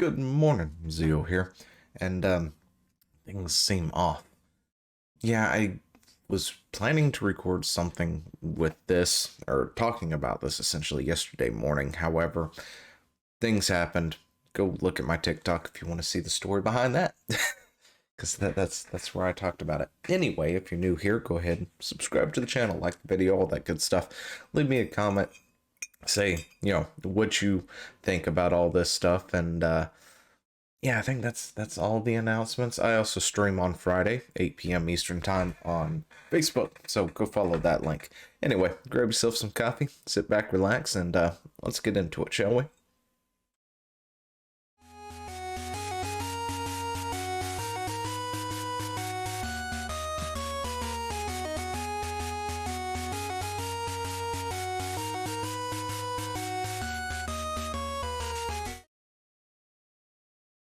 Good morning, Zio here. And things seem off. Yeah, I was planning to record something with this, or talking about this essentially yesterday morning. However, things happened. Go look at my TikTok if you want to see the story behind that. Because that's where I talked about it. Anyway, if you're new here, go ahead and subscribe to the channel, like the video, all that good stuff. Leave me a comment, say, what you think about all this stuff, and yeah, I think that's all the announcements. I also stream on Friday, 8 p.m. Eastern Time on Facebook, so go follow that link. Anyway, grab yourself some coffee, sit back, relax, and let's get into it, shall we?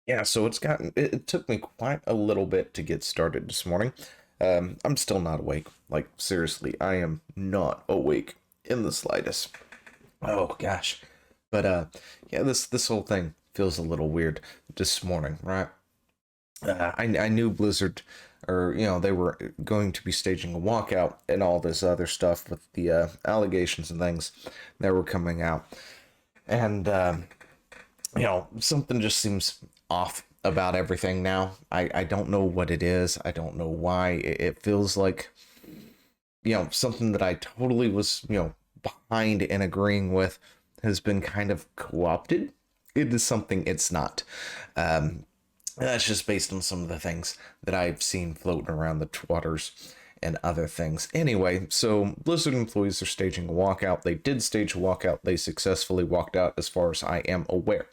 Yeah, so it took me quite a little bit to get started this morning. I'm still not awake. Like, seriously, I am not awake in the slightest. Oh gosh. But yeah, this whole thing feels a little weird this morning, right? I knew Blizzard, or they were going to be staging a walkout and all this other stuff with the allegations and things that were coming out, and something just seems off about everything now. I don't know what it is. I don't know why. It feels like, something that I totally was, behind and agreeing with has been kind of co-opted. It is something it's not. That's just based on some of the things that I've seen floating around the twatters and other things. Anyway, so Blizzard employees are staging a walkout. They did stage a walkout. They successfully walked out, as far as I am aware.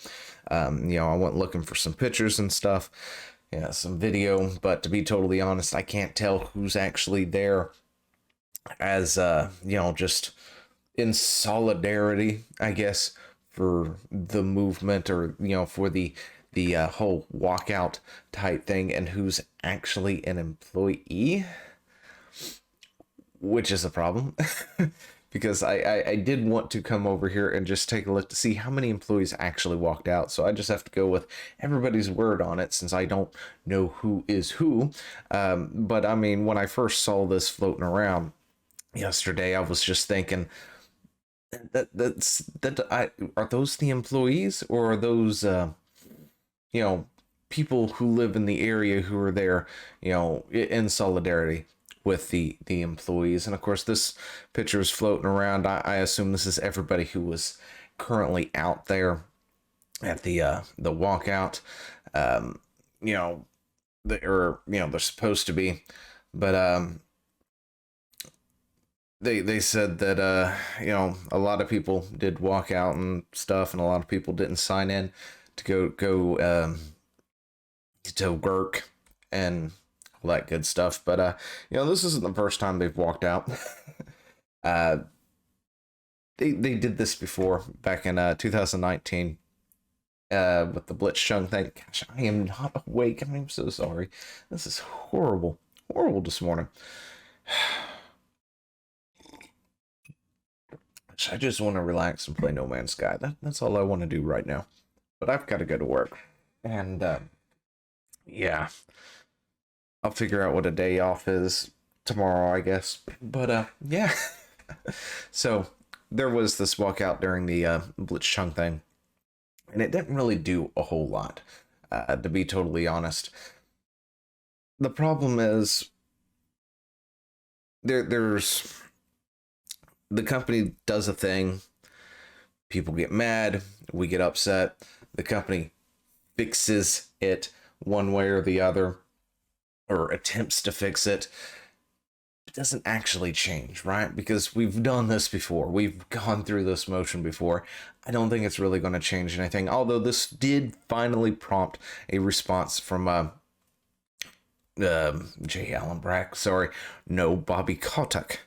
I went looking for some pictures and stuff, yeah, some video, but to be totally honest, I can't tell who's actually there as, just in solidarity, I guess, for the movement, or, for the whole walkout type thing, and who's actually an employee, which is a problem. Because I did want to come over here and just take a look to see how many employees actually walked out. So I just have to go with everybody's word on it, since I don't know who is who. But I mean, when I first saw this floating around yesterday, I was just thinking, are those the employees, or are those people who live in the area who are there, in solidarity with the employees? And of course, this picture is floating around. I assume this is everybody who was currently out there at the walkout. They're supposed to be, but they said that a lot of people did walk out and stuff, and a lot of people didn't sign in to go to work and all that good stuff. But this isn't the first time they've walked out. They did this before, back in 2019, with the Blitzchung thing. Gosh, I am not awake. I'm so sorry. This is horrible this morning. I just want to relax and play No Man's Sky. That's all I want to do right now. But I've got to go to work, and yeah, I'll figure out what a day off is tomorrow, I guess. But yeah. So there was this walkout during the Blitzchung thing, and it didn't really do a whole lot, to be totally honest. The problem is there's the company does a thing, people get mad, we get upset, the company fixes it one way or the other, or attempts to fix it. It doesn't actually change, right? Because we've done this before. We've gone through this motion before. I don't think it's really going to change anything. Although this did finally prompt a response from J. Allen Brack. Sorry, no, Bobby Kotick.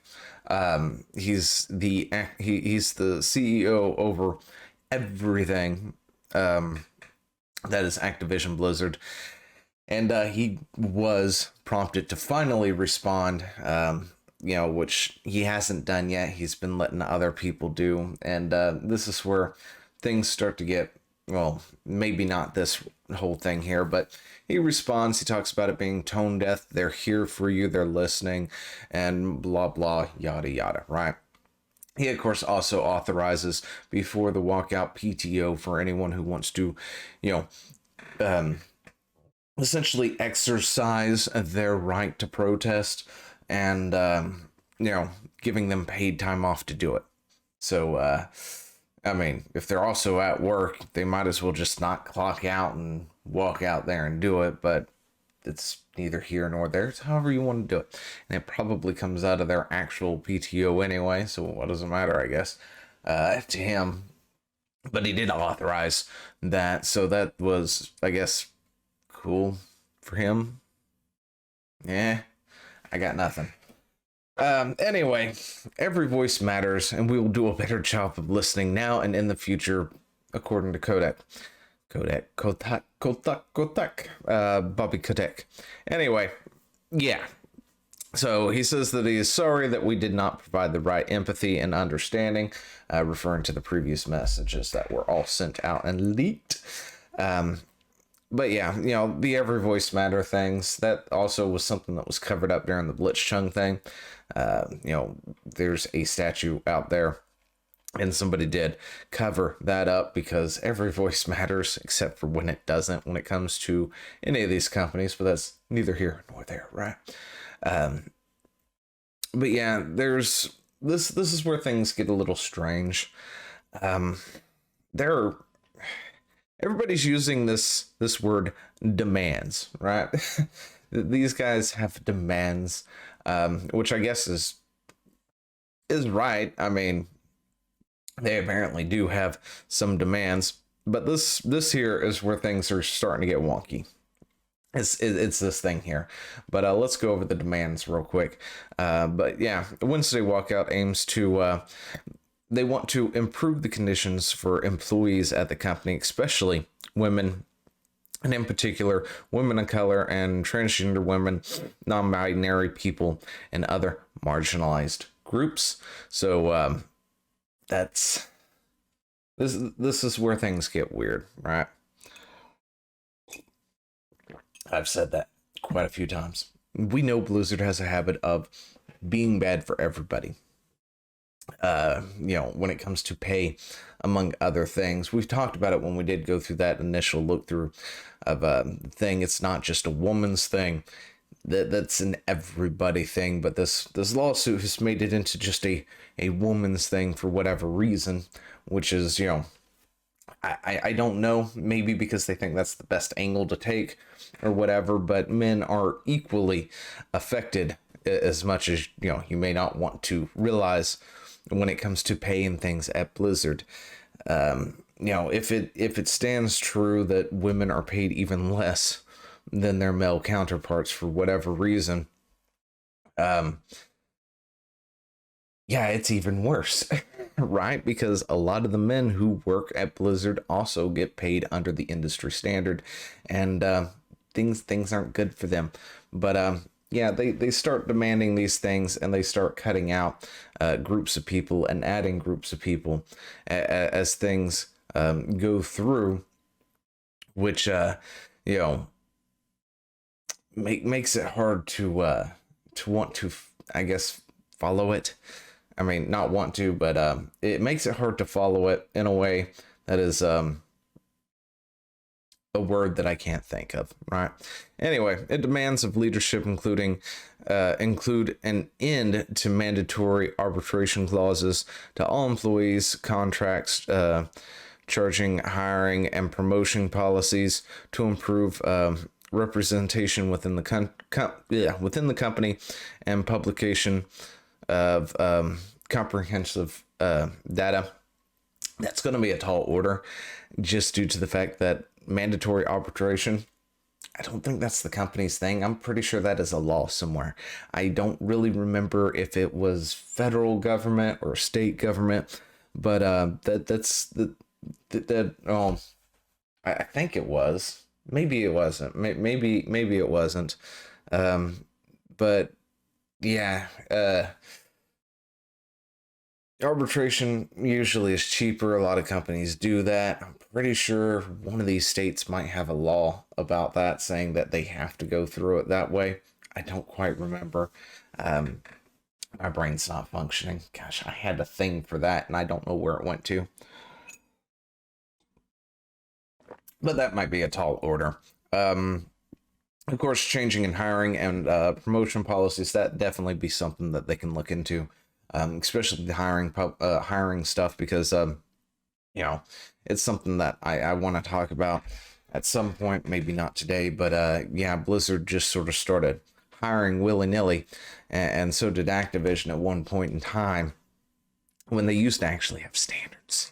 He's the CEO over everything that is Activision Blizzard. And he was prompted to finally respond, which he hasn't done yet. He's been letting other people do. And this is where things start to get well, maybe not this whole thing here, but he responds. He talks about it being tone deaf. They're here for you. They're listening, and blah blah yada yada. Right. He, of course, also authorizes before the walkout PTO for anyone who wants to, you know, essentially exercise their right to protest, and giving them paid time off to do it. So I mean, if they're also at work, they might as well just not clock out and walk out there and do it. But it's neither here nor there. It's however you want to do it, and it probably comes out of their actual PTO anyway, so what does it matter, I guess, to him. But he did authorize that, so that was, I guess, cool for him. Yeah, I got nothing. Anyway, every voice matters, and we will do a better job of listening now and in the future, according to Kotak, Bobby Kotick. Anyway, yeah. So he says that he is sorry that we did not provide the right empathy and understanding, referring to the previous messages that were all sent out and leaked. But yeah, the every voice matter things, that also was something that was covered up during the Blitzchung thing. There's a statue out there, and somebody did cover that up because every voice matters, except for when it doesn't, when it comes to any of these companies, but that's neither here nor there, right? But yeah, there's this is where things get a little strange. There are, everybody's using this word demands, right? These guys have demands, which I guess is right. I mean, they apparently do have some demands, but this here is where things are starting to get wonky. It's this thing here, but let's go over the demands real quick. But yeah, Wednesday walkout aims to they want to improve the conditions for employees at the company, especially women, and in particular, women of color and transgender women, non-binary people, and other marginalized groups. So that's this is where things get weird, right? I've said that quite a few times. We know Blizzard has a habit of being bad for everybody. When it comes to pay, among other things. We've talked about it when we did go through that initial look through of thing. It's not just a woman's thing. That's an everybody thing, but this lawsuit has made it into just a woman's thing for whatever reason, which is, I don't know, maybe because they think that's the best angle to take or whatever, but men are equally affected as much as, you may not want to realize when it comes to paying things at Blizzard. If it stands true that women are paid even less than their male counterparts for whatever reason, it's even worse. Right? Because a lot of the men who work at Blizzard also get paid under the industry standard, and things aren't good for them. But they start demanding these things, and they start cutting out groups of people and adding groups of people as things go through, which makes it hard to want to, I guess, follow it. I mean, not want to, but it makes it hard to follow it in a way that is a word that I can't think of, right? Anyway, it demands of leadership, include an end to mandatory arbitration clauses to all employees, contracts, charging, hiring, and promotion policies to improve representation within the company, and publication of comprehensive data. That's going to be a tall order, just due to the fact that mandatory arbitration, I don't think that's the company's thing. I'm pretty sure that is a law somewhere. I don't really remember if it was federal government or state government, but I think it was. Maybe it wasn't. Maybe it wasn't. But yeah. Arbitration usually is cheaper. A lot of companies do that. I'm pretty sure one of these states might have a law about that, saying that they have to go through it that way. I don't quite remember. Um, my brain's not functioning. Gosh, I had a thing for that, and I don't know where it went to. But that might be a tall order. Of course, changing in hiring and promotion policies, that definitely be something that they can look into, especially the hiring stuff, because you know, it's something that I want to talk about at some point, maybe not today, but yeah, Blizzard just sort of started hiring willy-nilly, and so did Activision at one point in time when they used to actually have standards.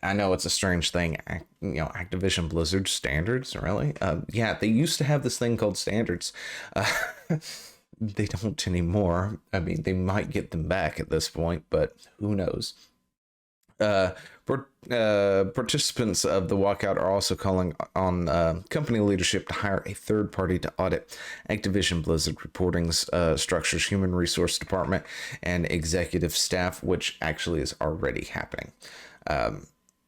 I know it's a strange thing, Activision Blizzard standards, really? Yeah, they used to have this thing called standards. Uh, they don't anymore. I mean, they might get them back at this point, but who knows? Uh, Participants of the walkout are also calling on company leadership to hire a third party to audit Activision Blizzard reporting's structures, human resource department, and executive staff, which actually is already happening.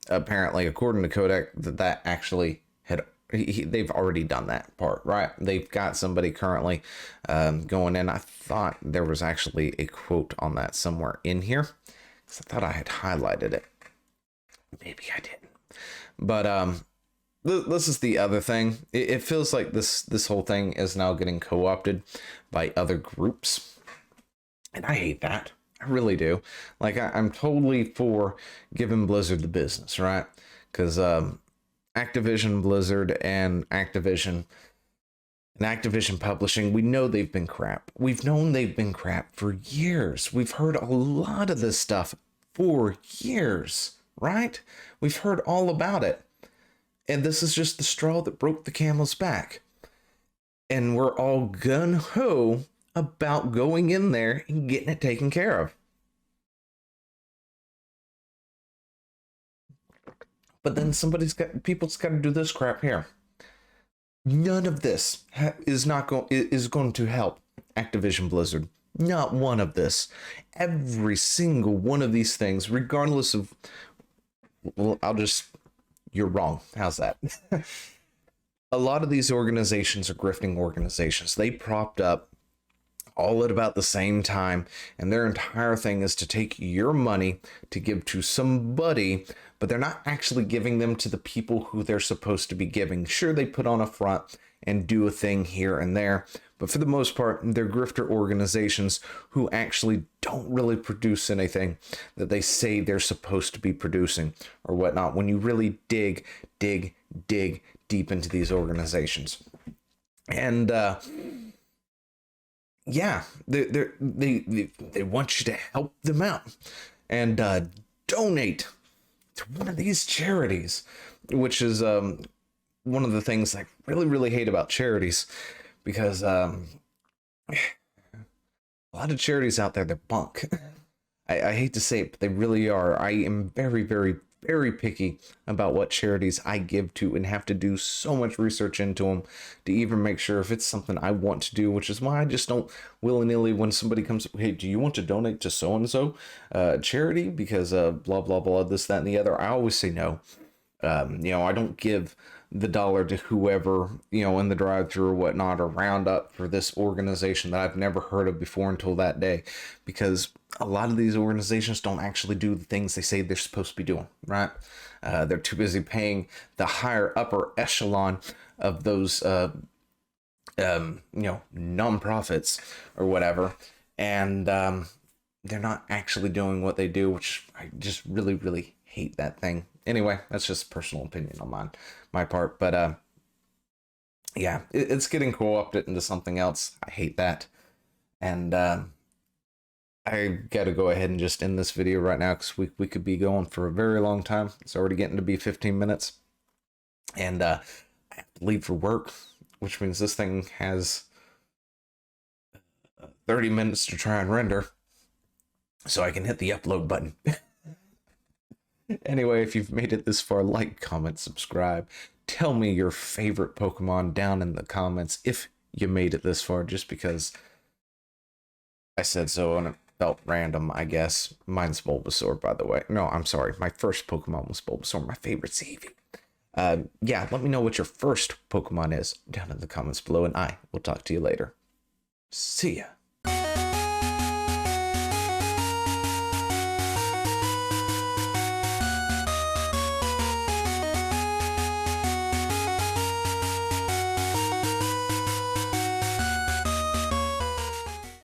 Apparently, according to Kodak, that actually had they've already done that part, right? They've got somebody currently going in. I thought there was actually a quote on that somewhere in here, because I thought I had highlighted it. Maybe I didn't. But this is the other thing. It feels like this whole thing is now getting co-opted by other groups, and I hate that. I really do. Like, I'm totally for giving Blizzard the business, right? Because Activision Blizzard and Activision Publishing, we know they've been crap. We've known they've been crap for years. We've heard a lot of this stuff for years, right? We've heard all about it. And this is just the straw that broke the camel's back. And we're all gun-ho about going in there and getting it taken care of. But then people's got to do this crap here. None of this is going to help Activision Blizzard. Not one of this. Every single one of these things, regardless of, well, you're wrong. How's that? A lot of these organizations are grifting organizations. They propped up all at about the same time, and their entire thing is to take your money to give to somebody, but they're not actually giving them to the people who they're supposed to be giving. Sure, they put on a front and do a thing here and there, but for the most part, they're grifter organizations who actually don't really produce anything that they say they're supposed to be producing or whatnot, when you really dig deep into these organizations. And yeah, they want you to help them out and donate to one of these charities, which is one of the things I really hate about charities, because a lot of charities out there, they're bunk. I hate to say it, but they really are. I am very picky about what charities I give to, and have to do so much research into them to even make sure if it's something I want to do, which is why I just don't willy-nilly, when somebody comes, hey, do you want to donate to so-and-so charity because blah blah blah, this, that, and the other, I always say no. I don't give the dollar to whoever, in the drive-thru or whatnot, or round up for this organization that I've never heard of before until that day, because a lot of these organizations don't actually do the things they say they're supposed to be doing, right? They're too busy paying the higher upper echelon of those nonprofits or whatever, and they're not actually doing what they do, which I just really hate that thing. Anyway, that's just personal opinion on my part, but yeah, it's getting co-opted into something else. I hate that, and I gotta go ahead and just end this video right now, because we could be going for a very long time. It's already getting to be 15 minutes, and I have to leave for work, which means this thing has 30 minutes to try and render, so I can hit the upload button. Anyway, if you've made it this far, like, comment, subscribe. Tell me your favorite Pokemon down in the comments if you made it this far, just because I said so on it. felt random, I guess. Mine's Bulbasaur, by the way. No, I'm sorry. My first Pokemon was Bulbasaur, my favorite Eevee. Yeah, let me know what your first Pokemon is down in the comments below, and I will talk to you later. See ya.